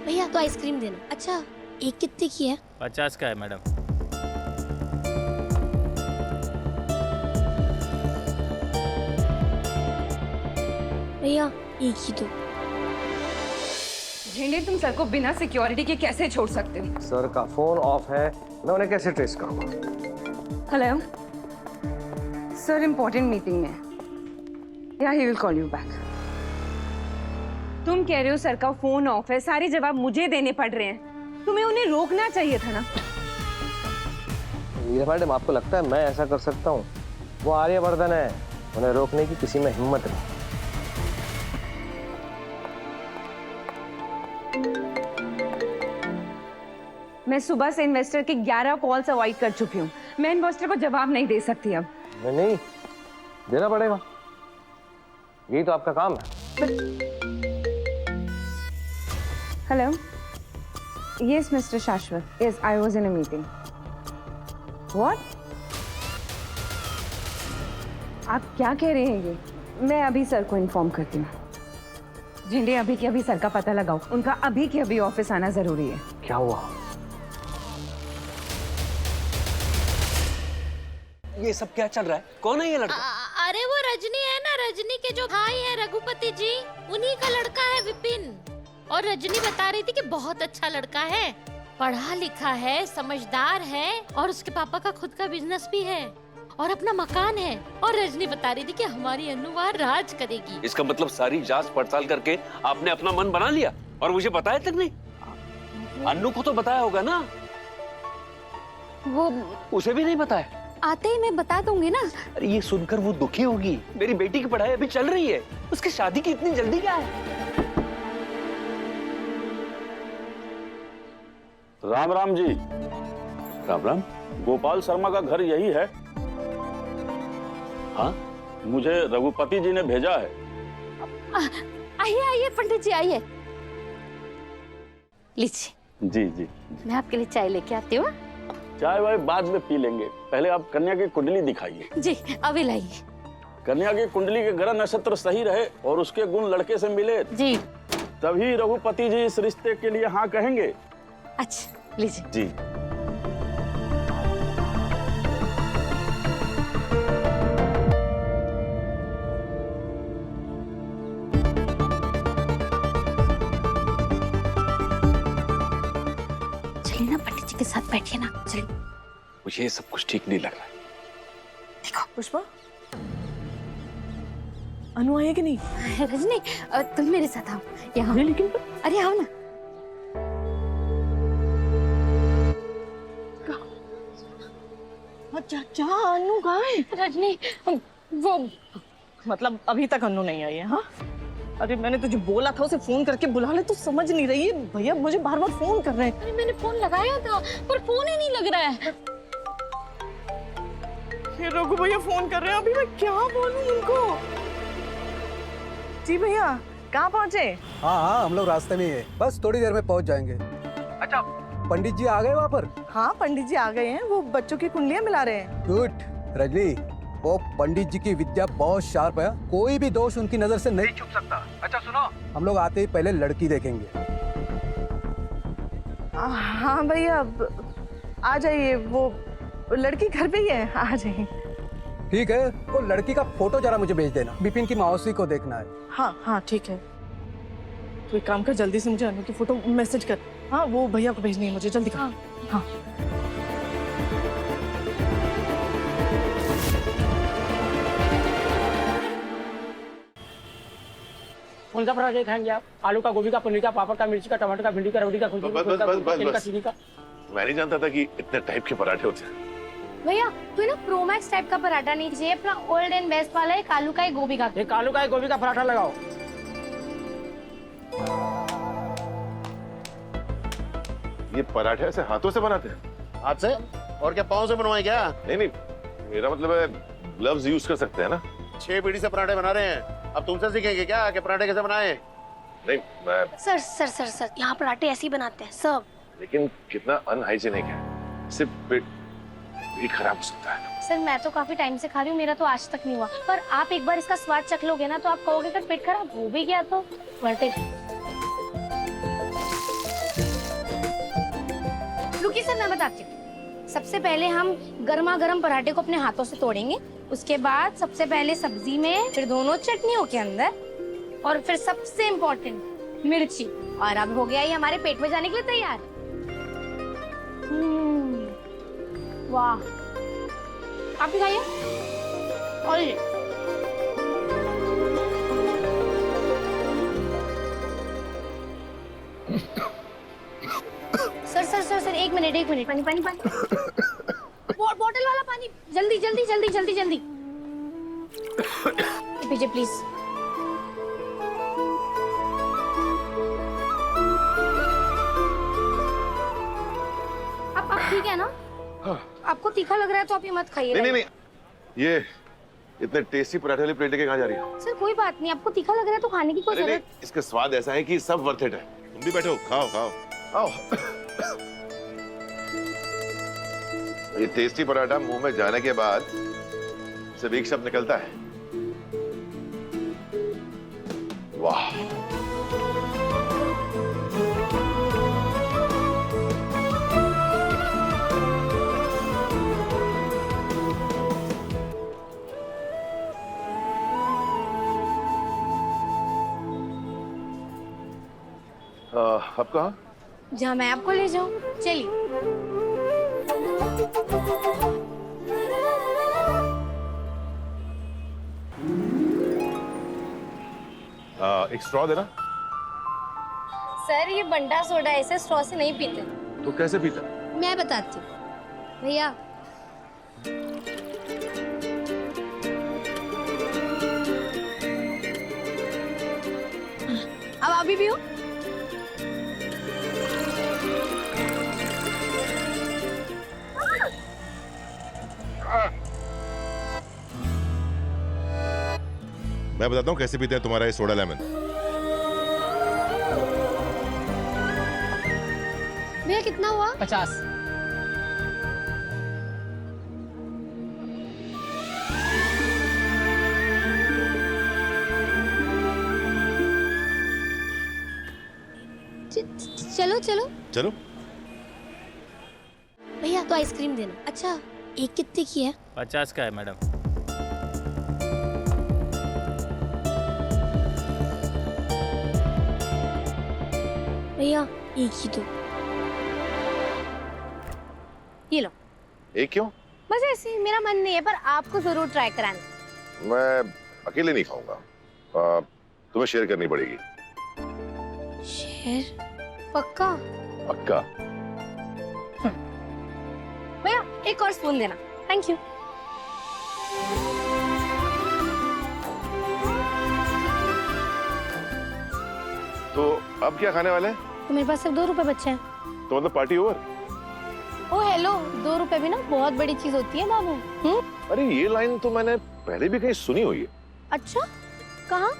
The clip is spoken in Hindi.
भैया तो आइसक्रीम देना। अच्छा एक कितने की है? 50 का है मैडम। भैया एक ही दो। झेंडे, तुम सर को बिना सिक्योरिटी के कैसे छोड़ सकते हो? सर का फोन ऑफ है, मैं उन्हें कैसे ट्रेस करूंगा? हेलो सर, इम्पोर्टेंट मीटिंग में या he will call you back. तुम कह रहे हो सर का फोन ऑफ है, सारे जवाब मुझे देने पड़ रहे हैं। तुम्हें उन्हें रोकना चाहिए था ना। ये मैडम, आपको लगता है मैं ऐसा कर सकता हूँ? वो आर्यवर्धन है, उन्हें रोकने की किसी में हिम्मत नहीं। मैं सुबह से इन्वेस्टर के 11 कॉल्स अवॉइड कर चुकी हूँ। मैं इन्वेस्टर को जवाब नहीं दे सकती अब। नहीं, देना पड़ेगा, यही तो आपका काम है। हेलो, यस मिस्टर शाश्वत, yes I was in a meeting. What? आप क्या कह रहे हैं ये? मैं अभी सर को इन्फॉर्म करती हूँ। झेंडे, अभी के अभी सर का पता लगाओ, उनका अभी के अभी ऑफिस आना जरूरी है। क्या हुआ? ये सब क्या चल रहा है? कौन है ये लड़का? अरे वो रजनी है ना, रजनी के जो भाई है रघुपति जी, उन्हीं का लड़का है विपिन। और रजनी बता रही थी कि बहुत अच्छा लड़का है, पढ़ा लिखा है, समझदार है और उसके पापा का खुद का बिजनेस भी है और अपना मकान है। और रजनी बता रही थी कि हमारी अनु वहाँ राज करेगी। इसका मतलब सारी जांच पड़ताल करके आपने अपना मन बना लिया और मुझे बताया तक नहीं? अन्नू को तो बताया होगा ना? वो उसे भी नहीं बताया? आते ही मैं बता दूंगी ना। अरे ये सुनकर वो दुखी होगी। मेरी बेटी की पढ़ाई अभी चल रही है, उसकी शादी की इतनी जल्दी क्या है? राम राम जी। राम राम। गोपाल शर्मा का घर यही है? हाँ, मुझे रघुपति जी ने भेजा है। आइए आइए पंडित जी आइए, लीजिए। जी जी। मैं आपके लिए चाय लेके आती हूँ। चाय वाय बाद में पी लेंगे, पहले आप कन्या की कुंडली दिखाइए। जी अभी लाइए। कन्या की कुंडली के ग्रह नक्षत्र सही रहे और उसके गुण लड़के से मिले जी। तभी रघुपति जी इस रिश्ते के लिए हाँ कहेंगे। अच्छा लीजिए। जी। चलिए ना पंडित जी के साथ बैठिए ना, चलिए। मुझे ये सब कुछ ठीक नहीं लग रहा है। देखो पुष्पा, अनु आई है कि नहीं? रजनी तुम मेरे साथ आओ यहाँ। लेकिन अरे आओ ना। अच्छा, अनु कहाँ है? रजनी वो मतलब अभी तक अनु नहीं आई है? हाँ, अरे मैंने तुझे बोला था उसे फोन करके बुला ले, तू समझ नहीं रही है। भैया मुझे बार बार फोन कर रहे हैं। अरे मैंने फोन लगाया था पर फोन ही नहीं लग रहा है। फिर रघु भैया फोन कर रहे हैं, अभी मैं क्या बोलूं उनको? जी भैया, कहाँ पहुँचे? हाँ, हम लोग रास्ते में ही है, बस थोड़ी देर में पहुंच जाएंगे। अच्छा, पंडित जी आ गए वहाँ पर? हाँ, पंडित जी आ गए हैं, वो बच्चों की कुंडलियाँ मिला रहे हैं। गुड। रजनी, वो पंडित जी की विद्या बहुत शार्प है, कोई भी दोष उनकी नजर से नहीं छुप सकता। अच्छा सुनो, हम लोग आते ही पहले लड़की देखेंगे। हाँ भैया, आ जाइए, वो लड़की घर पे ही है, आ जाइए। ठीक है, वो लड़की का फोटो जरा मुझे भेज देना, विपिन की मौसी को देखना है। हाँ हाँ ठीक है, तो एक काम कर, जल्दी से मुझे अनु की फोटो मैसेज कर। हाँ, वो भैया को भेजनी है मुझे, जल्दी कर। हाँ, हाँ। कौन सा पराठा खाएंगे आप? आलू का, गोभी का, पनीर का, पापड़ का, मिर्ची का, टमाटर का, भिंडी का, रोटी का, बस चीनी का। मैं नहीं जानता था कि इतने टाइप के पराठे होते हैं। भैया तू ना प्रोमैक्स टाइप का पराठा नहीं चाहिए, अपना ओल्ड एंड बेस्ट वाला है, आलू का, गोभी का। एक आलू का, गोभी का पराठा लगाओ। ये पराठे ऐसे हाथों से बनाते हैं? हाथ से? और क्या पाँव से बनवाए क्या? नहीं नहीं, मेरा मतलब है ग्लव्स यूज कर सकते हैं ना? 6 पीढ़ी से पराठे बना रहे हैं, अब तुमसे सीखेंगे क्या कि पराठे कैसे बनाए? नहीं मैं सर यहाँ पराठे ऐसे ही बनाते हैं सब। लेकिन कितना अनहाइजीनिक है, सिर्फ पेट खराब हो सकता है। सर मैं तो काफी टाइम से खा रही हूँ, मेरा तो आज तक नहीं हुआ, पर आप एक बार इसका स्वाद चख लोगे ना तो आप कहोगे कि पेट खराब हो भी गया तो वर्थ इट। सर मैं बताती हूँ। सबसे पहले हम गर्मा गर्म पराठे को अपने हाथों से तोड़ेंगे, उसके बाद सबसे पहले सब्जी में, फिर दोनों चटनियों के अंदर, और फिर सबसे इम्पोर्टेंट मिर्ची। और अब हो गया ये हमारे पेट में जाने के लिए तैयार। वाह, आप भी खाइए। और ये सर सर सर सर एक मिनट पानी पानी पानी बॉटल वाला पानी, जल्दी जल्दी जल्दी जल्दी जल्दी पीजिए प्लीज। आप ठीक है ना? आपको तीखा लग रहा है तो आप ये मत खाइए। नहीं नहीं नहीं, ये इतने टेस्टी पराठे वाली प्लेट लेके कहाँ जा रही हो? सर कोई बात नहीं, आपको तीखा लग रहा है तो खाने की कोई जरूरत। इसका स्वाद ऐसा है कि सब वर्थ इट है। तुम भी बैठो, खाओ खाओ आओ। ये टेस्टी पराठा मुंह में जाने के बाद सिर्फ एक शब्द निकलता है, वाह। अब कहाँ? जहाँ मैं आपको ले जाऊँ, चलिए। एक स्ट्रॉ देना। सर ये बंडा सोडा है, इसे स्ट्रॉ से नहीं पीते। तो कैसे पीता? मैं बताती हूँ भैया। अब आप भी पियो। मैं बताता हूँ कैसे पीते हैं तुम्हारा ये सोडा लेमन। भैया कितना हुआ? 50। चलो चलो चलो। भैया तो आइसक्रीम देना। अच्छा एक कितने की है? 50 का है मैडम। भैया एक ही दो। ये लो। एक क्यों? बस ऐसे ही, मेरा मन नहीं है, पर आपको जरूर ट्राई कराना। मैं अकेले नहीं खाऊंगा, तुम्हें शेयर करनी पड़ेगी। शेयर? पक्का? पक्का। भैया एक और स्पून देना। Thank you. तो अब क्या खाने वाले हैं? तो मेरे पास सिर्फ 2 रुपए बचे हैं। तो मतलब पार्टी ओवर? ओ हेलो, 2 रुपए भी ना बहुत बड़ी चीज होती है बाबू। अरे ये लाइन तो मैंने पहले भी कहीं सुनी हुई है। अच्छा कहाँ?